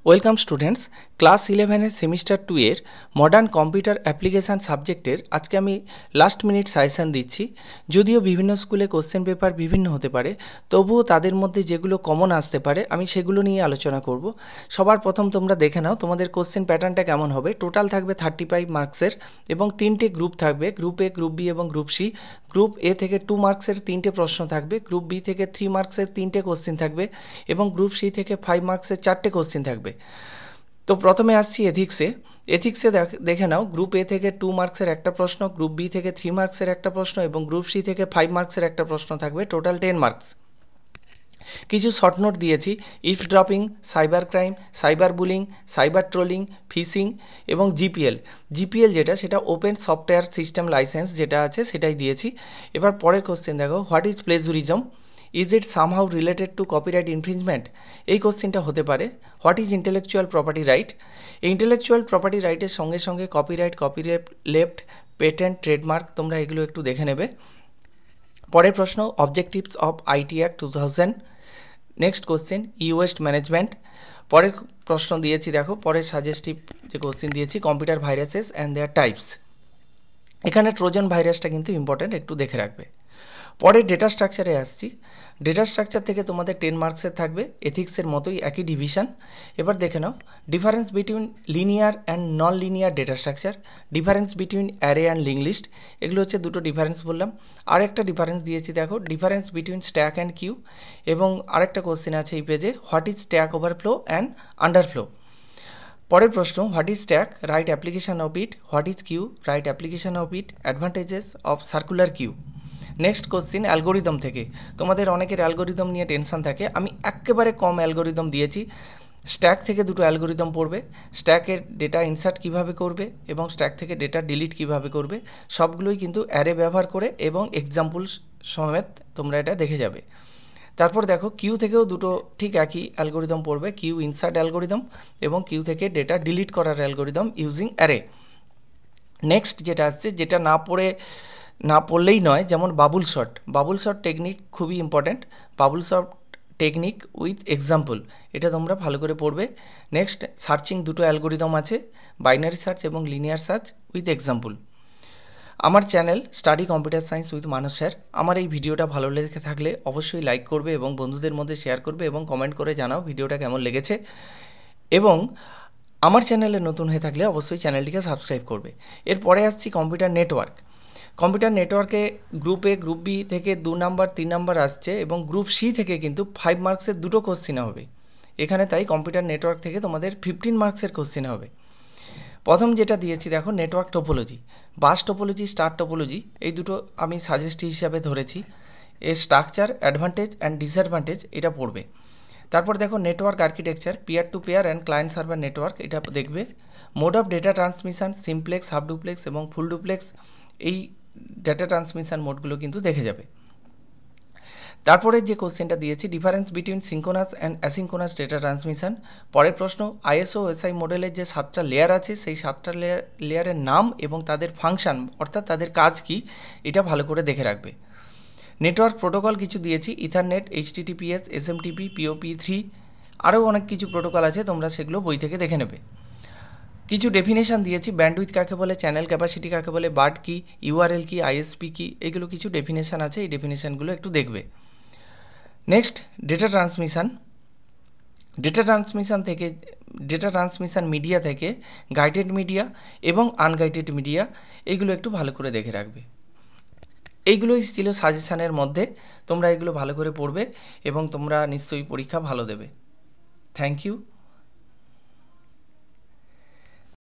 Welcome students, class 11 semester 2 এর modern computer application সাবজেক্টের আজকে আমি লাস্ট মিনিট সাজেশান দিচ্ছি। যদিও বিভিন্ন স্কুলে কোশ্চেন পেপার বিভিন্ন হতে পারে, তবুও তাদের মধ্যে যেগুলো কমন আসতে পারে আমি সেগুলো নিয়ে আলোচনা করব। সবার প্রথম তোমরা দেখে নাও তোমাদের কোশ্চেন প্যাটার্নটা কেমন হবে। টোটাল থাকবে 35 মার্কসের এবং 3টে গ্রুপ থাকবে, গ্রুপ এ, গ্রুপ বি এবং গ্রুপ সি। গ্রুপ এ থেকে 2 মার্কসের 3টে প্রশ্ন থাকবে, গ্রুপ বি থেকে 3 মার্কসের 3টে কোশ্চেন থাকবে এবং গ্রুপ সি থেকে 5 মার্কসের 4টে কোশ্চেন থাকবে। তো প্রথমে আসছি এথিক্সে দেখে নাও, গ্রুপ এ থেকে 2 মার্কসের একটা প্রশ্ন, গ্রুপ বি থেকে 3 মার্কসের একটা প্রশ্ন এবং গ্রুপ সি থেকে 5 মার্কসের একটা প্রশ্ন থাকবে, টোটাল 10 মার্কস। কিছু শর্ট নোট দিয়েছি: eavesdropping, cyber crime, cyber bullying, cyber trolling, phishing এবং জিপিএল যেটা সেটা ওপেন সফটওয়্যার সিস্টেম লাইসেন্স যেটা আছে সেটাই দিয়েছি। এবার পরের কোশ্চেন দেখো, what is plagiarism, is it somehow related to copyright infringement, এই কোশ্চেনটা হতে পারে। What is intellectual property right, intellectual property রাইটের সঙ্গে সঙ্গে কপিরাইট, কপিলেপ্ট, পেটেন্ট, ট্রেডমার্ক, তোমরা এগুলো একটু দেখে নেবে। পরের প্রশ্ন, objectives of IT act 2000। Next question, e waste management. পরের প্রশ্ন দিয়েছি দেখো, পরের সাজেস্টিভ যে কোশ্চেন দিয়েছি, computer viruses and their types. এখানে ট্রোজান ভাইরাসটা কিন্তু ইম্পর্ট্যান্ট, একটু দেখে রাখবে। পরে ডেটা স্ট্রাকচারে আসছি। ডেটা স্ট্রাকচার থেকে তোমাদের 10 মার্কসের থাকবে, এথিক্সের মতোই একই ডিভিশন। এবার দেখে নাও, difference between linear and non linear data structure, difference between array and link list, এগুলো হচ্ছে দুটো ডিফারেন্স বললাম। আরেকটা ডিফারেন্স দিয়েছি দেখো, difference between stack and queue. এবং আরেকটা কোশ্চেন আছে এই পেজে, what is stack overflow and underflow. পরের প্রশ্ন, what is stack, right application of it, what is queue, right application of it, advantages of circular queue. Next question, algorithm থেকে। তোমাদের অনেকের অ্যালগোরিদম নিয়ে টেনশন থাকে, আমি একেবারে কম অ্যালগোরিদম দিয়েছি। স্ট্যাক থেকে দুটো অ্যালগোরিদম পড়বে, স্ট্যাকের ডেটা ইনসার্ট কিভাবে করবে এবং স্ট্যাক থেকে ডেটা ডিলিট কিভাবে করবে, সবগুলোই কিন্তু অ্যারে ব্যবহার করে এবং এক্সাম্পল সমেত তোমরা এটা দেখে যাবে। তারপর দেখো, কিউ থেকেও দুটো ঠিক একই অ্যালগোরিদম পড়বে, কিউ ইনসার্ট অ্যালগোরিদম এবং কিউ থেকে ডেটা ডিলিট করার অ্যালগোরিদম ইউজিং অ্যারে। নেক্সট যেটা আসছে, যেটা না পড়লেই নয়, যেমন বাবুল শট টেকনিক খুবই important, Babul shot technique with example, এটা তোমরা ভালো করে পড়বে। নেক্সট, সার্চিং দুটো অ্যালগোরিদম আছে, বাইনারি সার্চ এবং লিনিয়ার সার্চ উইথ এক্সাম্পল। আমার channel study computer science with Manas sir. আমার এই ভিডিওটা ভালো লেগে থাকলে অবশ্যই লাইক করবে এবং বন্ধুদের মধ্যে শেয়ার করবে এবং কমেন্ট করে জানাও ভিডিওটা কেমন লেগেছে। এবং আমার চ্যানেলে নতুন হয়ে থাকলে অবশ্যই চ্যানেলটিকে সাবস্ক্রাইব করবে। এরপরে আসছি কম্পিউটার নেটওয়ার্ক। কম্পিউটার নেটওয়ার্কে গ্রুপ এ, গ্রুপ বি থেকে 2 নাম্বার 3 নাম্বার আসছে এবং গ্রুপ সি থেকে কিন্তু 5 মার্কসের দুটো কোশ্চেন হবে এখানে। তাই কম্পিউটার নেটওয়ার্ক থেকে তোমাদের 15 মার্কসের কোশ্চেন হবে। প্রথম যেটা দিয়েছি দেখো, নেটওয়ার্ক টোপোলজি, বাস টোপোলজি, স্টার টোপোলজি, এই দুটো আমি সাজেস্টিভ হিসাবে ধরেছি। এর স্ট্রাকচার, অ্যাডভান্টেজ অ্যান্ড ডিসঅ্যাডভান্টেজ এটা পড়বে। তারপর দেখো, network architecture, peer to peer and client server network, এটা দেখবে। Mode of data transmission, simplex, half duplex এবং ফুল ডুপ্লেক্স, এই ডেটা ট্রান্সমিশন মোডগুলো কিন্তু দেখে যাবে। তারপরে যে কোশ্চেনটা দিয়েছি, difference between synchronous and asynchronous data transmission. পরের প্রশ্ন, আইএসও এসআই মডেলের যে 7টা লেয়ার আছে সেই 7টা লেয়ারের নাম এবং তাদের ফাংশন অর্থাৎ তাদের কাজ কি, এটা ভালো করে দেখে রাখবে। নেটওয়ার্ক প্রোটোকল কিছু দিয়েছি, ইথারনেট, এইচটিটিপিএস, এসএমটিপি, POP3, আরও অনেক কিছু প্রোটোকল আছে, তোমরা সেগুলো বই থেকে দেখে নেবে। কিছু ডেফিনেশান দিয়েছি, ব্যান্ডউইথ কাকে বলে, চ্যানেল ক্যাপাসিটি কাকে বলে, বার্ড কি, ইউআরএল কি, আইএসপি কি, এগুলো কিছু ডেফিনেশান আছে, এই ডেফিনেশানগুলো একটু দেখবে। নেক্সট, ডেটা ট্রান্সমিশন মিডিয়া থেকে গাইডেড মিডিয়া এবং আনগাইডেড মিডিয়া, এইগুলো একটু ভালো করে দেখে রাখবে। এইগুলোই ছিল সাজেশানের মধ্যে, তোমরা এগুলো ভালো করে পড়বে এবং তোমরা নিশ্চয়ই পরীক্ষা ভালো দেবে। Thank you.